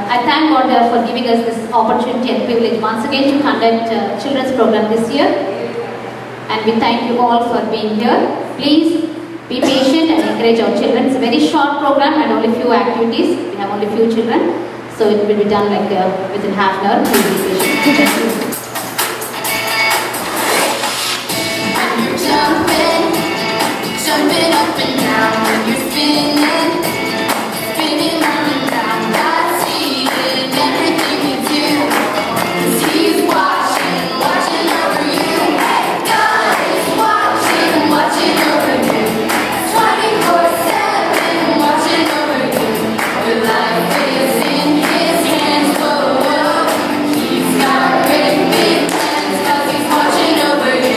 I thank God for giving us this opportunity and privilege once again to conduct children's program this year. And we thank you all for being here. Please be patient and encourage our children. It's a very short program and only few activities. We have only few children. So it will be done like within half an hour. Please be patient. Thank you. Jumping up and down when you're spinning, spinning round and round. I see it in everything you do, 'cause He's watching, watching over you. Hey, God is watching, watching over you. 24/7, watching over you. Your life is in His hands, whoa, whoa. He's got great big plans, 'cause He's watching over you.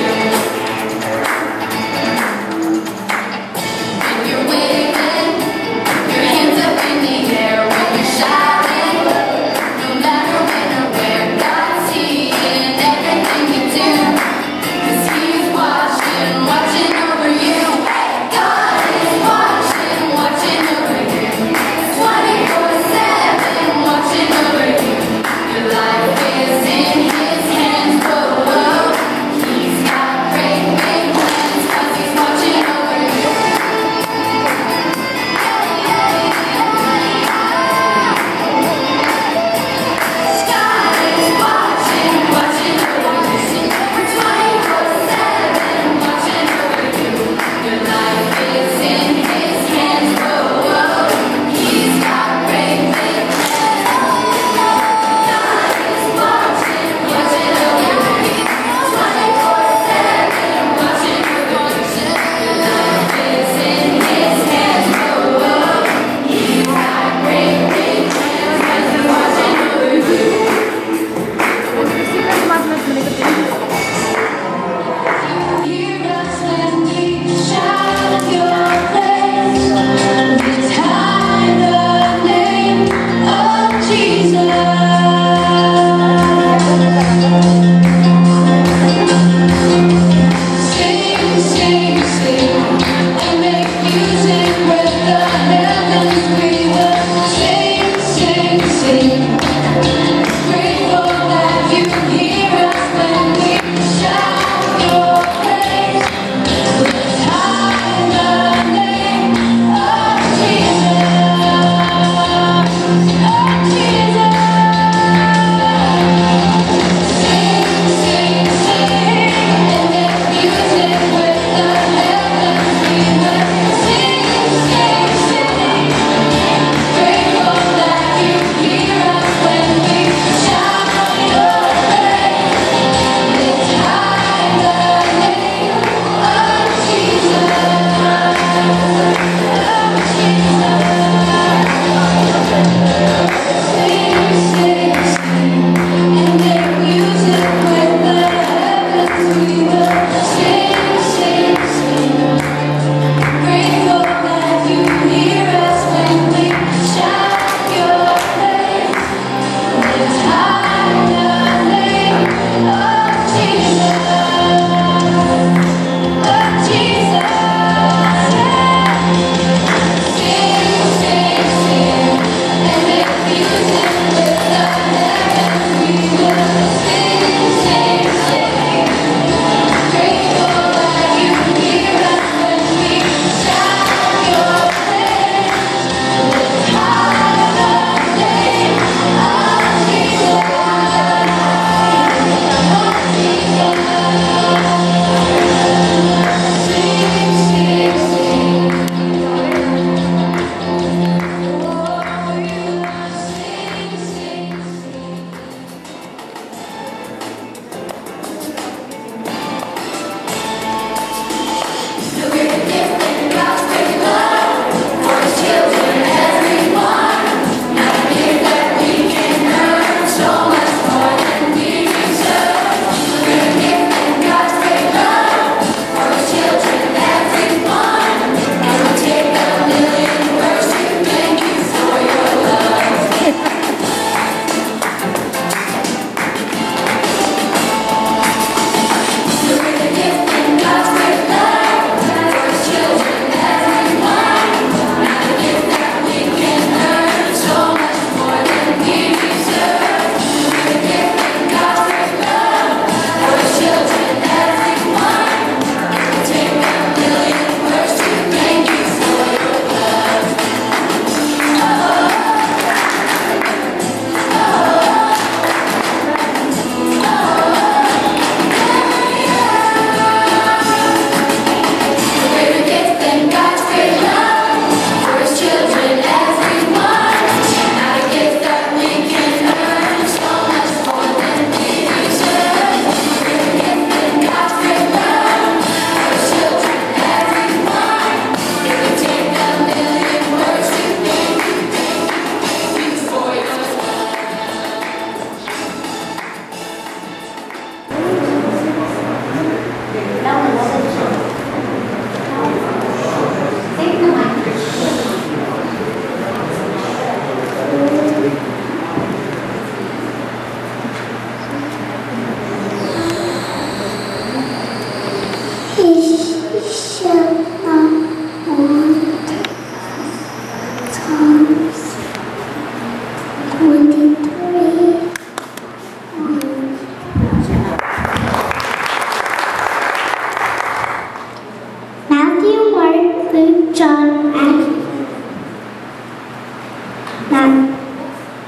Great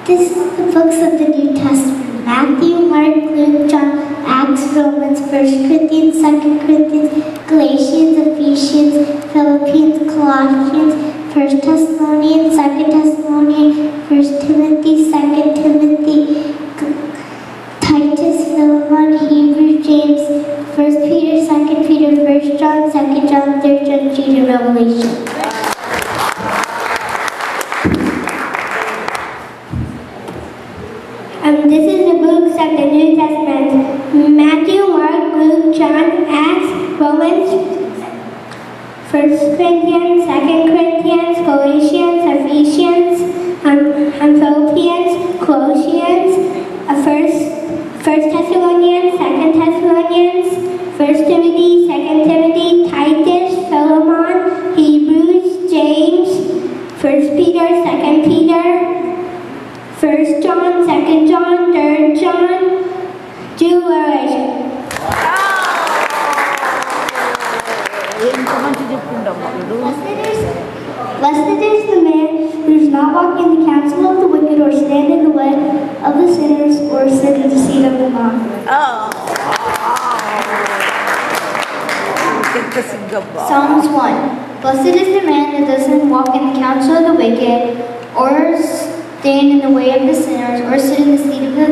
This is the books of the New Testament: Matthew, Mark, Luke, John, Acts, Romans, 1 Corinthians, 2 Corinthians, Galatians, Ephesians, Philippians, Colossians, 1 Thessalonians, 2 Thessalonians, 1 Timothy, 2 Timothy, Titus, Philemon, Hebrews, James, 1 Peter, 2 Peter, 1 John, 2 John, 3 John, Jude, and Revelation. This is the books of the New Testament: Matthew, Mark, Luke, John, Acts, Romans, 1 Corinthians, 2 Corinthians, Galatians, Ephesians, and Philippians, Colossians, 1 Thessalonians, 2 Thessalonians, 1 Timothy, 2 Timothy, Titus, Philemon, Hebrews, James, 1 Peter, 2 Peter, 1 John, 2 John, 3 John, Jude, Revelation. Blessed is the man who does not walk in the counsel of the wicked, or stand in the way of the sinners, or sit in the seat of the mockers. Psalms 1. Blessed is the man that doesn't walk in the counsel of the wicked, or stand in the way of the sinners, or sit in the seat of the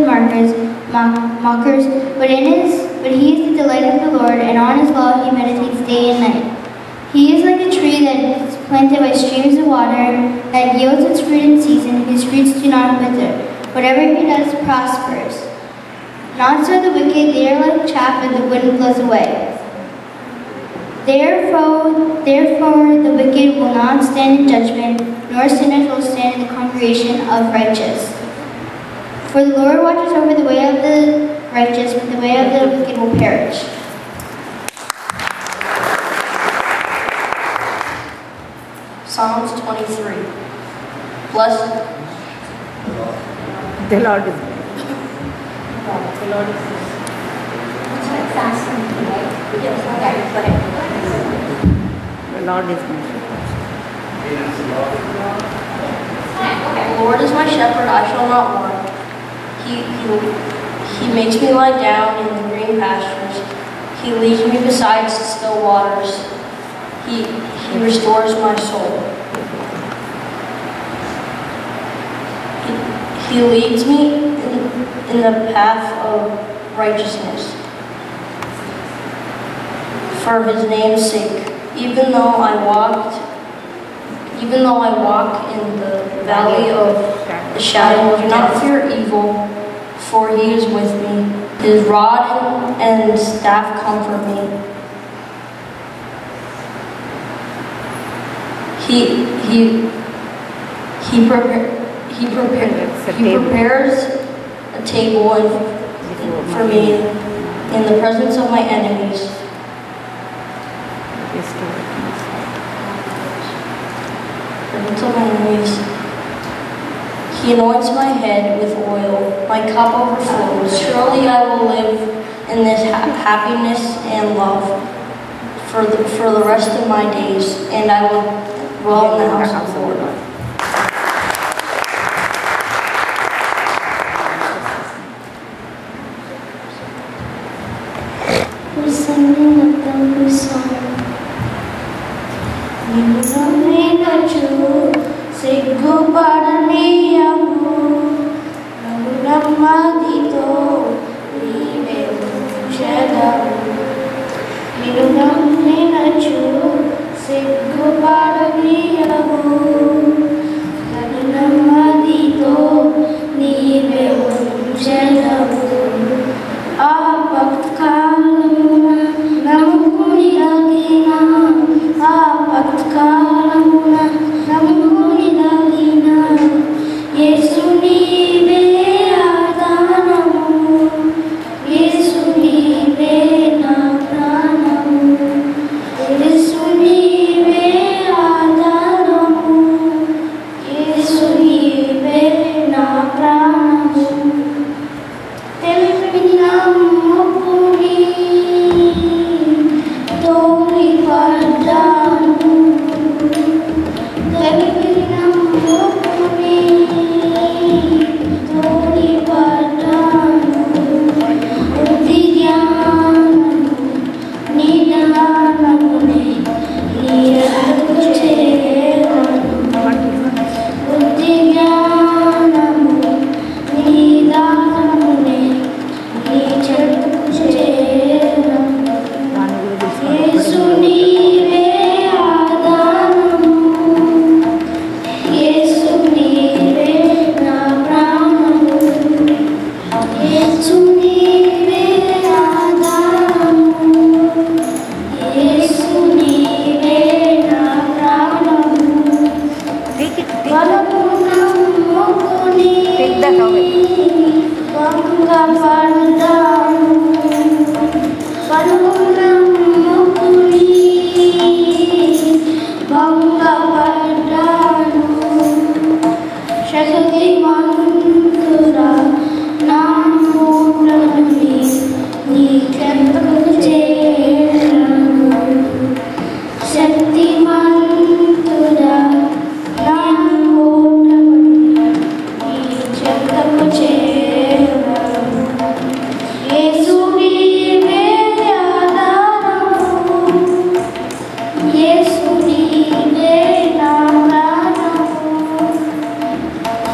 mockers, but he is the delight of the Lord, and on his law he meditates day and night. He is like a tree that is planted by streams of water, that yields its fruit in season, whose fruits do not wither. Whatever he does prospers. Not so the wicked, they are like chaff that the wind blows away. Therefore the wicked will not stand in judgment, nor sinners will stand in the congregation of righteous. For the Lord watches over the way of the righteous, but the way of the wicked will perish. Psalms 23. Blessed. The Lord is The Lord is fascinating, right? Yes, okay, go ahead. the Lord is my shepherd. The Lord is my shepherd, I shall not want. He makes me lie down in the green pastures. He leads me beside still waters. He restores my soul. He leads me in the path of righteousness for his name's sake. Even though I walk in the valley of the shadow, I do not fear evil, for he is with me. His rod and staff comfort me. He prepares a table for me in the presence of my enemies. He anoints my head with oil, my cup overflows. Surely I will live in this happiness and love for the rest of my days, and I will dwell in the house of the Lord. We're singing a Bible song. Siggupadaniyamu Nagunammadito Nivelu Chedamu Minunam Ninachu Siggupadaniyamu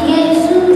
Yesu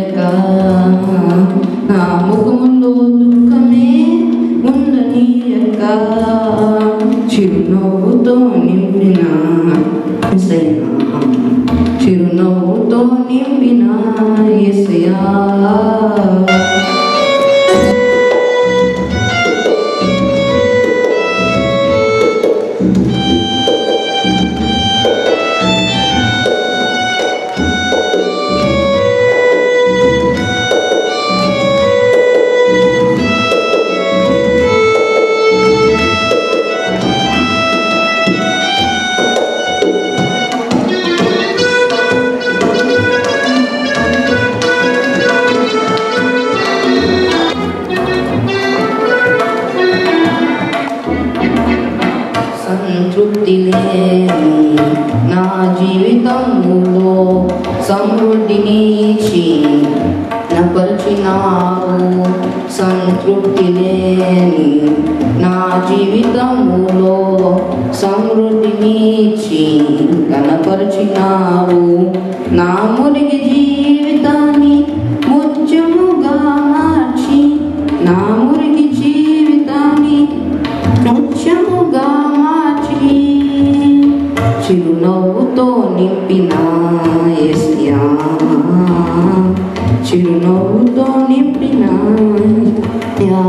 ఉండనీయక నా ముఖములో దుఃఖమే ఉండనీయక చిరునవ్వుతో నింపిన యేసయ్యా చిరునవ్వుతో నింపిన యేసయ్యా సంతృప్తి లేని నా జీవితంలో సమృద్ధినిచ్చి నపరిచినావు సంతృప్తి లేని నా జీవితంలో సమృద్ధినిచ్చి కనపరిచినావు నా మురిగి జీవితాన్ని ముత్యముగా మార్చి నా మురిగి జీవితాన్ని ముత్యముగా మార్చి చిరునవ్వుతో నింపిన యేసయ్యా చిరునవ్వుతో నింపిన యేసయ్యా